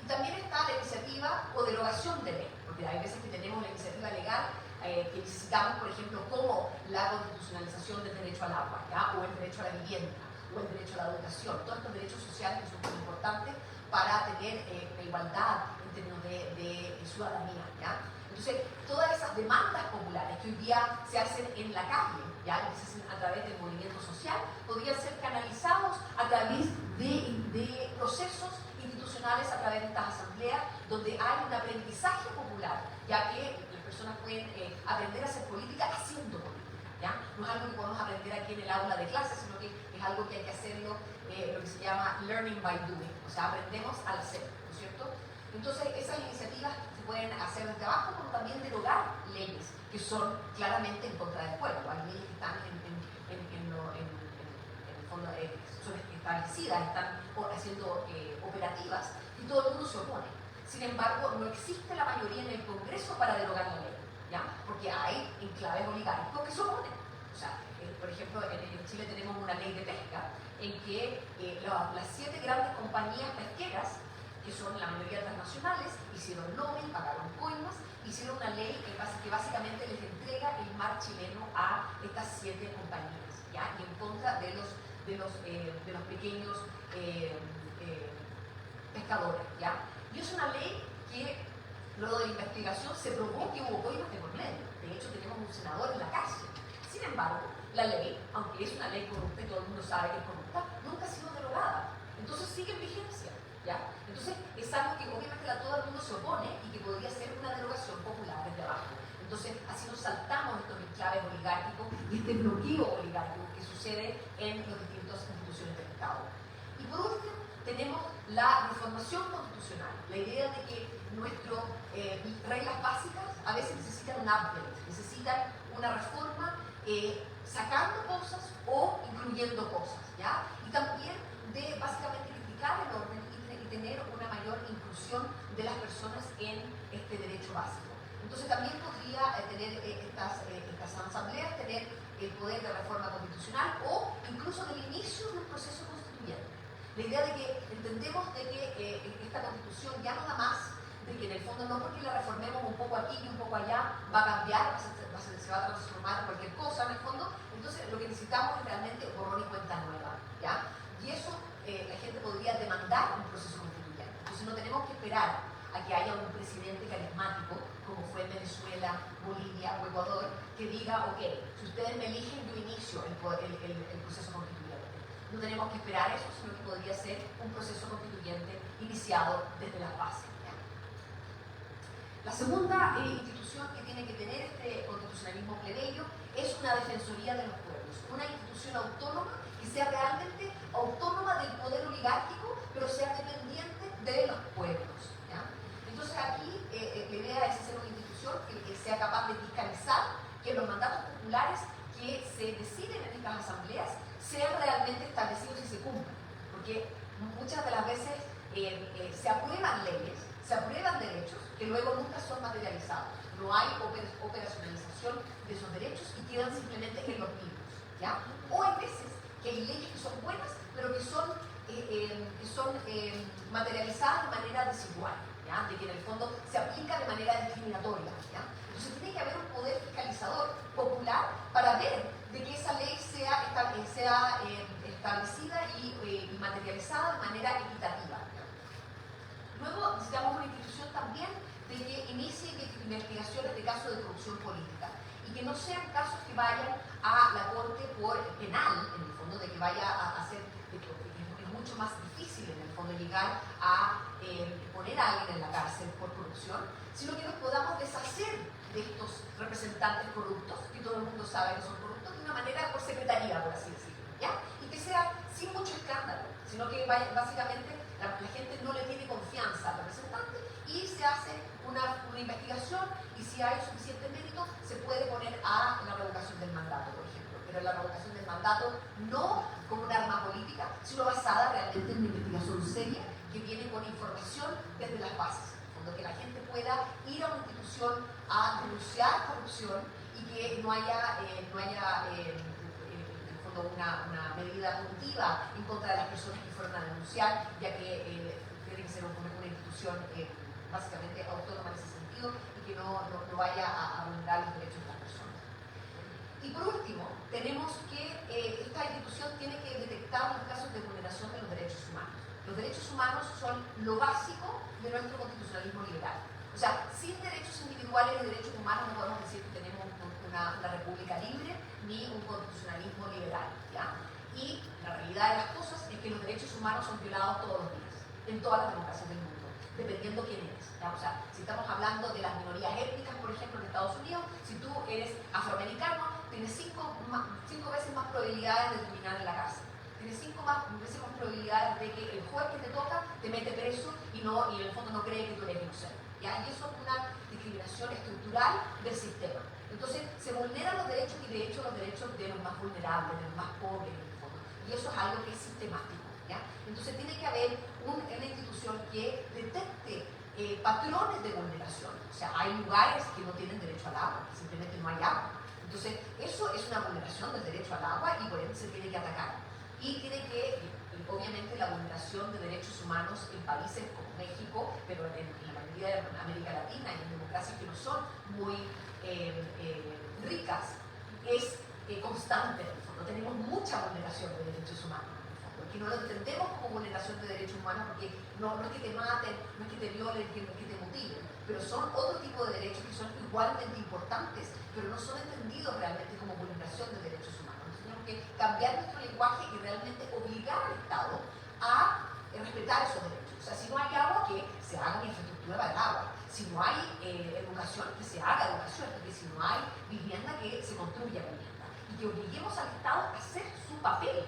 Y también está la iniciativa o derogación de ley, porque hay veces que tenemos la iniciativa legal que necesitamos, por ejemplo, como la constitucionalización del derecho al agua, ¿ya? O el derecho a la vivienda, o el derecho a la educación, todos estos derechos sociales que son muy importantes para tener una igualdad en términos de ciudadanía, ¿ya? Entonces, todas esas demandas populares que hoy día se hacen en la calle, ¿ya? Que se hacen a través del movimiento social, podrían ser canalizados a través de procesos institucionales, a través de estas asambleas, donde hay un aprendizaje popular, ya que las personas pueden aprender a hacer política haciendo política, ¿ya? No es algo que podemos aprender aquí en el aula de clase, sino que es algo que hay que hacerlo, lo que se llama learning by doing, o sea, aprendemos al hacer, ¿no es cierto? Entonces, esas iniciativas se pueden hacer desde abajo, como también derogar leyes que son claramente en contra del pueblo. Hay leyes que están en el fondo, son establecidas, están siendo operativas y todo el mundo se opone. Sin embargo, no existe la mayoría en el Congreso para derogar la ley, ¿ya? Porque hay enclaves oligárquicos que se oponen. O sea, por ejemplo, en Chile tenemos una ley de pesca en que las 7 grandes compañías pesqueras, que son la mayoría transnacionales, hicieron lobby, pagaron coimas, hicieron una ley que básicamente les entrega el mar chileno a estas 7 compañías, ¿ya? Y en contra de los pequeños pescadores, ¿ya? Y es una ley que luego de la investigación se probó que hubo coimas de por medio. De hecho, tenemos un senador en la cárcel. Sin embargo, la ley, aunque es una ley corrupta y todo el mundo sabe que es corrupta, nunca ha sido derogada. Entonces sigue en vigencia, ¿ya? Entonces es algo que obviamente todo el mundo se opone y que podría ser una derogación popular desde abajo. Entonces así nos saltamos estos enclaves oligárquicos y este bloqueo oligárquico que sucede en las distintas instituciones del Estado. Y por último, tenemos la reformación constitucional, la idea de que nuestras reglas básicas a veces necesitan un update, necesitan una reforma sacando cosas o incluyendo cosas, ¿ya? Y también de básicamente criticar el orden y tener una mayor inclusión de las personas en este derecho básico. Entonces también podría tener estas asambleas, tener el poder de reforma constitucional o incluso del inicio de un proceso constituyente. La idea de que entendemos de que esta constitución ya no da más, de que en el fondo no porque la reformemos un poco aquí y un poco allá va a cambiar, se va a transformar en cualquier cosa en el fondo. Entonces lo que necesitamos es realmente borrón y cuenta nueva, ¿ya? Y eso la gente podría demandar un proceso constituyente. Entonces no tenemos que esperar a que haya un presidente carismático, como fue en Venezuela, Bolivia o Ecuador, que diga, ok, si ustedes me eligen, yo inicio el proceso constituyente. No tenemos que esperar eso, sino que podría ser un proceso constituyente iniciado desde las bases. La segunda institución que tiene que tener este constitucionalismo plebeyo es una defensoría de los pueblos, una institución autónoma que sea realmente autónoma del poder oligárquico, pero sea dependiente de los pueblos, ¿ya? Entonces aquí la idea es hacer una institución que sea capaz de fiscalizar que los mandatos populares que se deciden en estas asambleas sean realmente establecidos y se cumplan, porque muchas de las veces se aprueban leyes, se aprueban derechos que luego nunca son materializados. No hay operacionalización de esos derechos y quedan simplemente en los libros, ¿ya? O hay veces que hay leyes que son buenas, pero que son materializadas de manera desigual, ¿ya? De que en el fondo se aplica de manera discriminatoria, ¿ya? Entonces tiene que haber un poder fiscalizador popular para ver de que esa ley sea establecida y materializada de manera equitativa, ¿ya? Luego necesitamos una institución también de que inicie investigaciones de casos de corrupción política y que no sean casos que vayan a la corte por penal, en el fondo, de que vaya a ser, es mucho más difícil en el fondo llegar a poner a alguien en la cárcel por corrupción, sino que nos podamos deshacer de estos representantes corruptos, que todo el mundo sabe que son corruptos, de una manera por secretaría, por así decirlo, ¿ya? Y que sea sin mucho escándalo, sino que básicamente la gente no le tiene confianza al representante y se hace una investigación y si hay suficiente mérito se puede poner a la revocación del mandato, por ejemplo, pero la revocación del mandato no como un arma política, sino basada realmente en una investigación seria que viene con información desde las bases, donde que la gente pueda ir a una institución a denunciar corrupción y que no haya una medida punitiva en contra de las personas que fueron a denunciar, ya que tiene que ser una institución básicamente autónoma en ese sentido y que no vaya a vulnerar los derechos de las personas. Y por último, tenemos que esta institución tiene que detectar los casos de vulneración de los derechos humanos. Los derechos humanos son lo básico de nuestro constitucionalismo liberal. O sea, sin derechos individuales y derechos humanos no podemos decir que tenemos una república libre ni un constitucionalismo liberal, ¿ya? Y la realidad de las cosas es que los derechos humanos son violados todos los días, en todas las democracias del mundo, dependiendo quién eres, ¿ya? O sea, si estamos hablando de las minorías étnicas, por ejemplo, en Estados Unidos, si tú eres afroamericano, tienes cinco veces más probabilidades de terminar en la cárcel. Tienes 5 veces más probabilidades de que el juez que te toca te mete preso y en el fondo no cree que tú eres inocente, ¿ya? Y eso es una discriminación estructural del sistema. Entonces se vulneran los derechos y de hecho los derechos de los más vulnerables, de los más pobres en el fondo. Y eso es algo que es sistemático, ¿ya? Entonces tiene que haber una institución que detecte patrones de vulneración. O sea, hay lugares que no tienen derecho al agua, que simplemente no hay agua. Entonces eso es una vulneración del derecho al agua y por ende se tiene que atacar. Y tiene que, obviamente, la vulneración de derechos humanos en países como México, pero en la mayoría de América Latina y en democracias que no son muy ricas, es constante en el fondo. Tenemos mucha vulneración de derechos humanos en el fondo, que no lo entendemos como vulneración de derechos humanos porque no es que te maten, no es que te violen, no es que te mutilen, pero son otro tipo de derechos que son igualmente importantes, pero no son entendidos realmente como vulneración de derechos humanos. Entonces tenemos que cambiar nuestro lenguaje y realmente obligar al Estado a respetar esos derechos. O sea, si no hay agua, que se haga una infraestructura para el agua. Si no hay educación, que se haga educación. Porque si no hay vivienda, que se construya vivienda. Y que obliguemos al Estado a hacer su papel.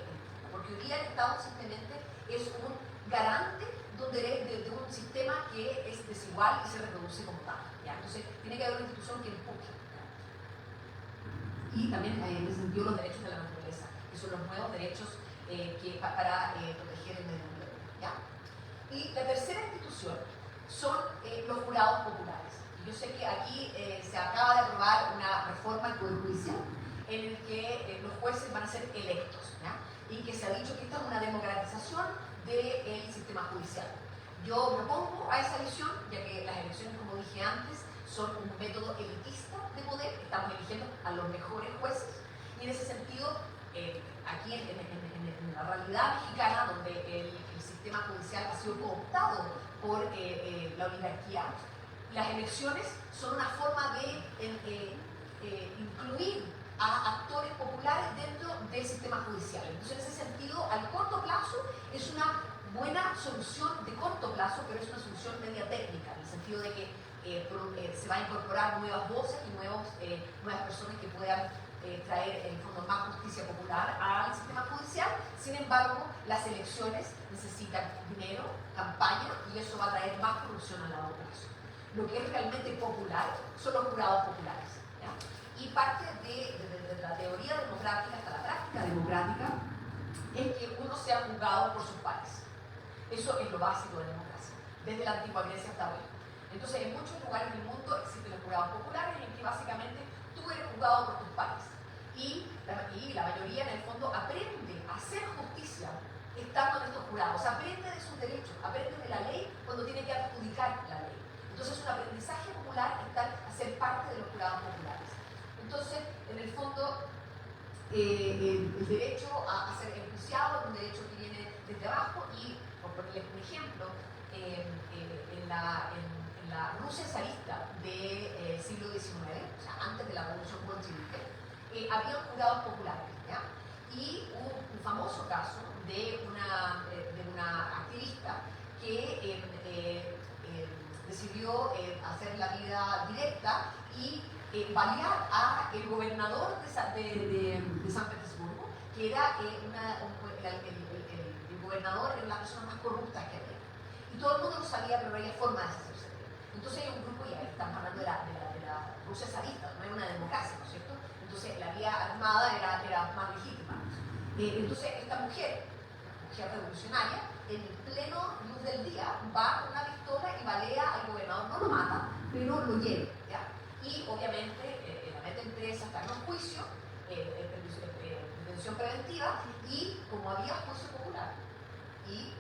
Porque hoy día el Estado simplemente es un garante de un sistema que es desigual y se reproduce como tal. ¿Ya? Entonces, tiene que haber una institución que empuje. Y también, en ese sentido, los derechos de la naturaleza, que son los nuevos derechos para proteger el medio ambiente. ¿Ya? Y la tercera institución son los jurados populares. Y yo sé que aquí se acaba de aprobar una reforma al Poder Judicial en el que los jueces van a ser electos, ¿ya? Y que se ha dicho que esta es una democratización del sistema judicial. Yo me opongo a esa visión, ya que las elecciones, como dije antes, son un método elitista de poder, estamos eligiendo a los mejores jueces, y en ese sentido, aquí en la realidad mexicana, donde el sistema judicial ha sido cooptado por la oligarquía, las elecciones son una forma de incluir a actores populares dentro del sistema judicial. Entonces, en ese sentido, al corto plazo es una buena solución de corto plazo, pero es una solución media técnica, en el sentido de que se va a incorporar nuevas voces y nuevas personas que puedan traer en el fondo más justicia popular al sistema judicial. Sin embargo, las elecciones necesitan dinero, campaña, y eso va a traer más corrupción a largo plazo. Lo que es realmente popular son los jurados populares, ¿ya? Y parte de la teoría democrática hasta la práctica democrática es que uno sea juzgado por sus pares. Eso es lo básico de la democracia, desde la antigua Grecia hasta hoy. Entonces, en muchos lugares del mundo existen los jurados populares en que básicamente tú eres juzgado por tus pares. Y la mayoría, en el fondo, aprende a hacer justicia estando en estos jurados. Aprende de sus derechos, aprende de la ley cuando tiene que adjudicar la ley. Entonces, un aprendizaje popular está a ser parte de los jurados populares. Entonces, en el fondo, el derecho a ser enjuiciado es un derecho que viene desde abajo. Y, por ponerles un ejemplo, en la Rusia zarista del siglo XIX, o sea, antes de la Revolución Bolchevique, había jurados populares, ¿ya? Y hubo un famoso caso de una activista que decidió hacer la vida directa y balear al gobernador de San Petersburgo, que era el gobernador, era la persona más corrupta que había. Y todo el mundo lo sabía, pero no había forma de hacerse. Entonces hay un grupo, ya estamos hablando de la Rusia zarista, no era una democracia, ¿no es cierto? Entonces la vía armada era más legítima. Entonces esta mujer revolucionaria, en pleno luz del día, va con una pistola y balea al gobernador, no lo mata, pero lo lleva, ¿ya? Y obviamente la meten presa, está en un juicio, detención preventiva, y como había juicio popular, y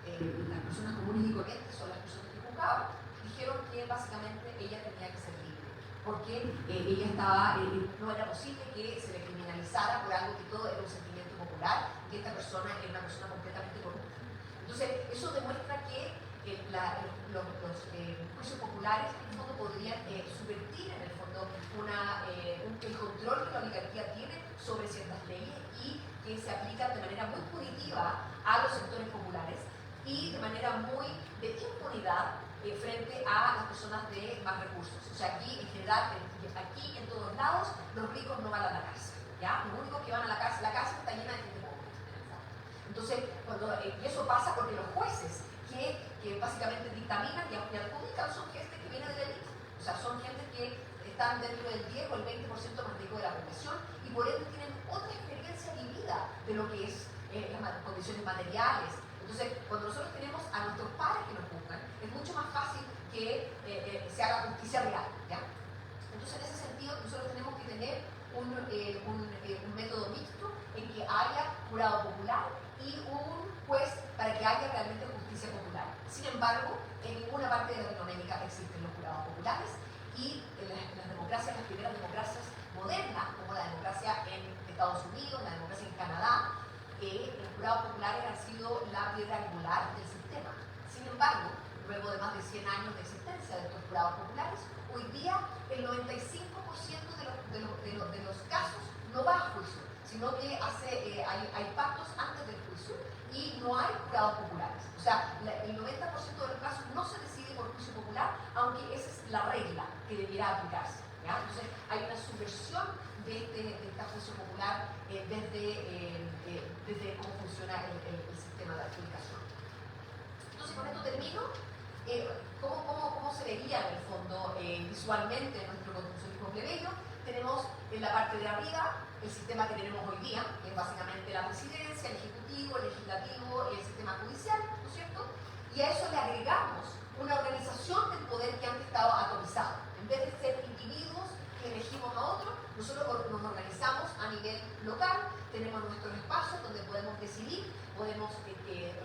las personas comunes y corrientes son las personas que juzgaban, dijeron que básicamente ella tenía que ser libre, porque ella estaba, no era posible que se le criminalizara por algo que todo era un sentimiento popular, que esta persona era una persona completamente corrupta. Entonces, eso demuestra que los juicios populares en el fondo podrían subvertir en el fondo el control que la oligarquía tiene sobre ciertas leyes y que se aplican de manera muy punitiva a los sectores populares y de manera muy de impunidad frente a las personas de más recursos. O sea, aquí en general, aquí en todos lados, los ricos no van a la cárcel, ¿ya? Los únicos que van a la cárcel está llena de gente pobre, en el fondo. Entonces, y eso pasa porque los jueces que básicamente dictaminan y adjudican son gente que viene de la élite. O sea, son gente que están dentro del 10 o el 20% más rico de la población y por ende tienen otra experiencia vivida de lo que es las condiciones materiales. Entonces, cuando nosotros tenemos a nuestros padres que nos juzgan, es mucho más fácil que se haga justicia real, ¿ya? Entonces, en ese sentido, nosotros tenemos que tener un método mixto en que haya jurado popular y un juez para que haya realmente justicia popular. Sin embargo, en ninguna parte de Latinoamérica existen los jurados populares y en las democracias, las primeras democracias modernas, como la democracia en Estados Unidos, la democracia en Canadá, los jurados populares han sido la piedra angular del sistema. Sin embargo, luego de más de 100 años de existencia de estos jurados populares, hoy día el 95% de los casos no va a juicio, sino que hay pactos antes del juicio y no hay jurados populares. O sea, el 90% de los casos no se decide por juicio popular, aunque esa es la regla que debiera aplicarse, ¿ya? Entonces, hay una subversión de este juicio popular desde cómo funciona el sistema sistema de adjudicación. Entonces, con esto termino. ¿Cómo se vería en el fondo visualmente nuestro constitucionalismo plebeyo? Tenemos en la parte de arriba el sistema que tenemos hoy día, que es básicamente la presidencia, el ejecutivo, el legislativo, el sistema judicial, ¿no es cierto? Y a eso le agregamos una organización del poder que antes estaba atomizado. En vez de ser individuos que elegimos a otros, nosotros nos organizamos a nivel local, tenemos nuestros espacios donde podemos decidir, podemos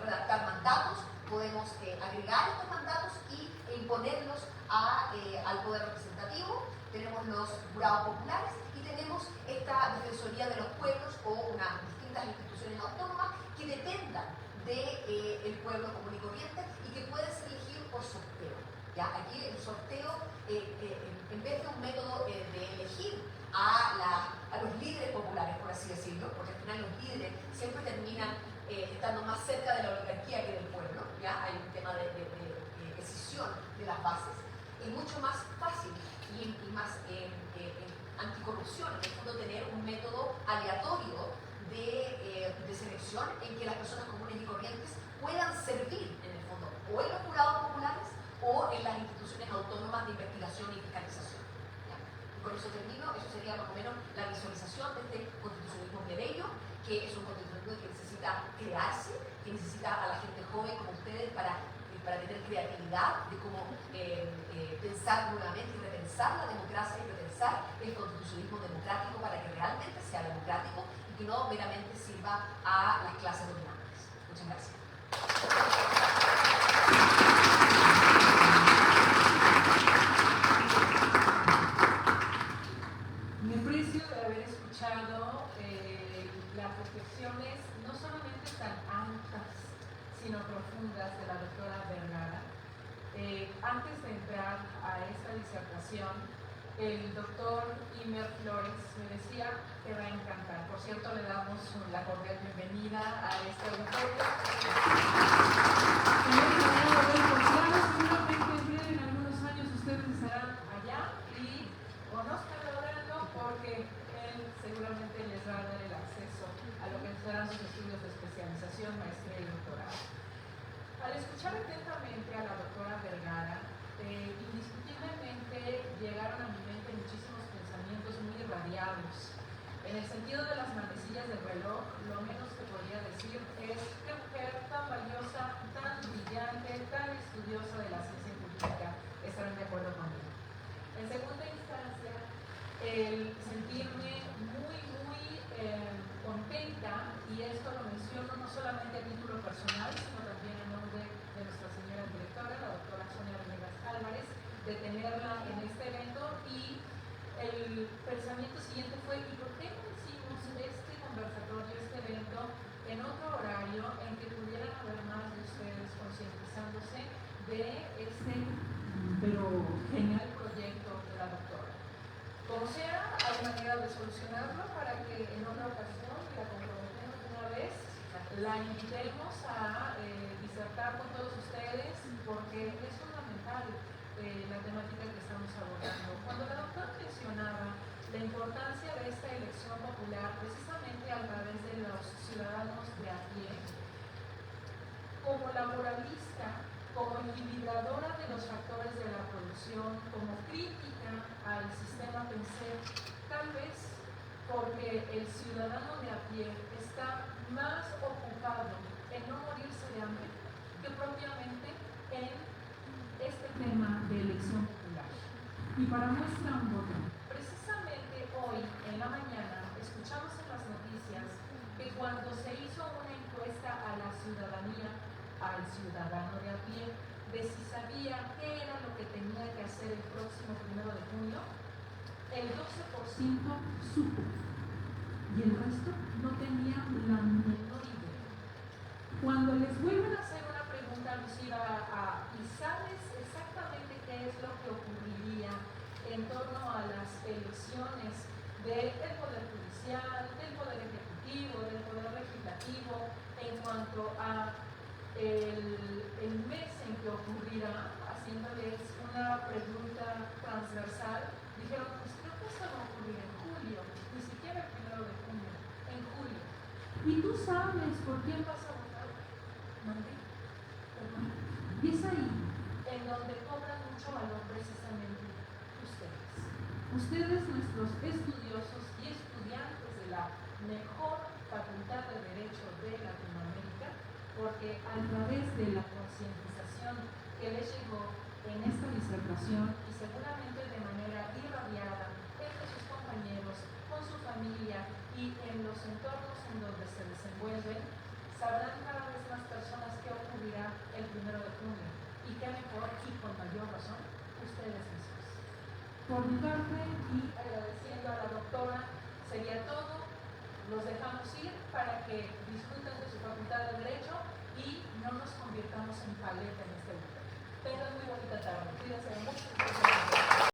redactar mandatos, podemos agregar estos mandatos y imponerlos al poder representativo. Tenemos los jurados populares y tenemos esta defensoría de los pueblos o unas distintas instituciones autónomas que dependan del pueblo común y corriente y que pueden ser elegidos por sorteo. ¿Ya? Aquí el sorteo, en vez de un método de elegir a los líderes populares, por así decirlo, porque al final los líderes siempre terminan estando más cerca de la oligarquía que del pueblo, ¿ya? Hay un tema de decisión de las bases, es mucho más fácil y más anticorrupción, en el fondo tener un método aleatorio de selección en que las personas comunes y corrientes puedan servir en el fondo o en los jurados populares o en las instituciones autónomas de investigación y fiscalización. ¿Ya? Y con eso termino, eso sería más o menos la visualización de este constitucionalismo plebeyo, que es un constitucionalismo que necesita crearse, que necesita a la gente joven como ustedes para tener creatividad de cómo pensar nuevamente y repensar la democracia y repensar el constitucionalismo democrático para que realmente sea democrático y que no meramente sirva a las clases dominantes. Muchas gracias. Me aprecio de haber escuchado las reflexiones no solamente tan altas, sino profundas de la doctora Vergara. Antes de entrar a esta disertación, el doctor Imer Flores me decía que va a encantar. Por cierto, le damos la cordial bienvenida a este auditorio. Seguramente en algunos años ustedes estarán allá y conozcan logrando porque él seguramente les va a dar el acceso a lo que serán sus estudios de especialización, maestría y doctorado. Al escuchar atentamente a la doctora Vergara, indiscutiblemente llegaron a mi mente muchísimos pensamientos muy irradiados. En el sentido de las manecillas del reloj, lo menos que podría decir es qué mujer tan valiosa, tan brillante, tan estudiosa de la ciencia política estarán de acuerdo conmigo. En segunda instancia, el sentirme muy contenta, y esto lo menciono no solamente a título personal, sino también en nombre de nuestra señora directora, la doctora Sonia Venegas Álvarez, de tenerla en este evento. Y el pensamiento siguiente fue, ¿y por qué no hicimos este conversatorio, este evento, en otro horario en que pudieran haber más de ustedes concientizándose de este, pero genial proyecto de la doctora? Como sea, hay manera de solucionarlo para que en otra ocasión la comprometemos una vez, la invitemos a disertar con todos ustedes, porque es fundamental la temática que estamos abordando. Cuando la doctora mencionaba la importancia de esta elección popular, precisamente a través de los ciudadanos de a pie, como laboralista, como equilibradora de los factores de la producción, como crítica al sistema pensé, tal vez porque el ciudadano de a pie está más ocupado en no morirse de hambre que propiamente en este tema de elección popular. Y para muestra un botón. Precisamente hoy, en la mañana, escuchamos en las noticias que cuando se hizo una encuesta a la ciudadanía, al ciudadano de a pie, de si sabía qué era lo que tenía que hacer el próximo 1 de junio, el 12% supo y el resto no tenía la menor idea. Cuando les vuelven a hacer una pregunta alusiva a ¿y sabes exactamente qué es lo que ocurriría en torno a las elecciones del Poder Judicial, del Poder Ejecutivo, del Poder Legislativo, en cuanto a el mes en que ocurrirá, haciéndoles una pregunta transversal, dijeron, pues creo que esto va a ocurrir en julio, ni siquiera el 1 de junio, en julio. ¿Y tú sabes por quién vas a votar? Y es ahí en donde cobran mucho valor precisamente ustedes. Ustedes, nuestros estudiosos y estudiantes de la mejor facultad de Derecho de Latinoamérica, porque a través de la concientización que les llegó en esta disertación y seguramente de manera irradiada entre sus compañeros, con su familia y en los entornos en donde se desenvuelven, sabrán cada vez más personas qué ocurrirá el 1 de junio y qué mejor y con mayor razón ustedes mismos. Por mi parte y agradeciendo a la doctora, sería todo. Los dejamos ir para que disfruten de su facultad de Derecho y no nos convirtamos en paleta en este lugar. Tengan muy bonita tarde. Cuídense mucho.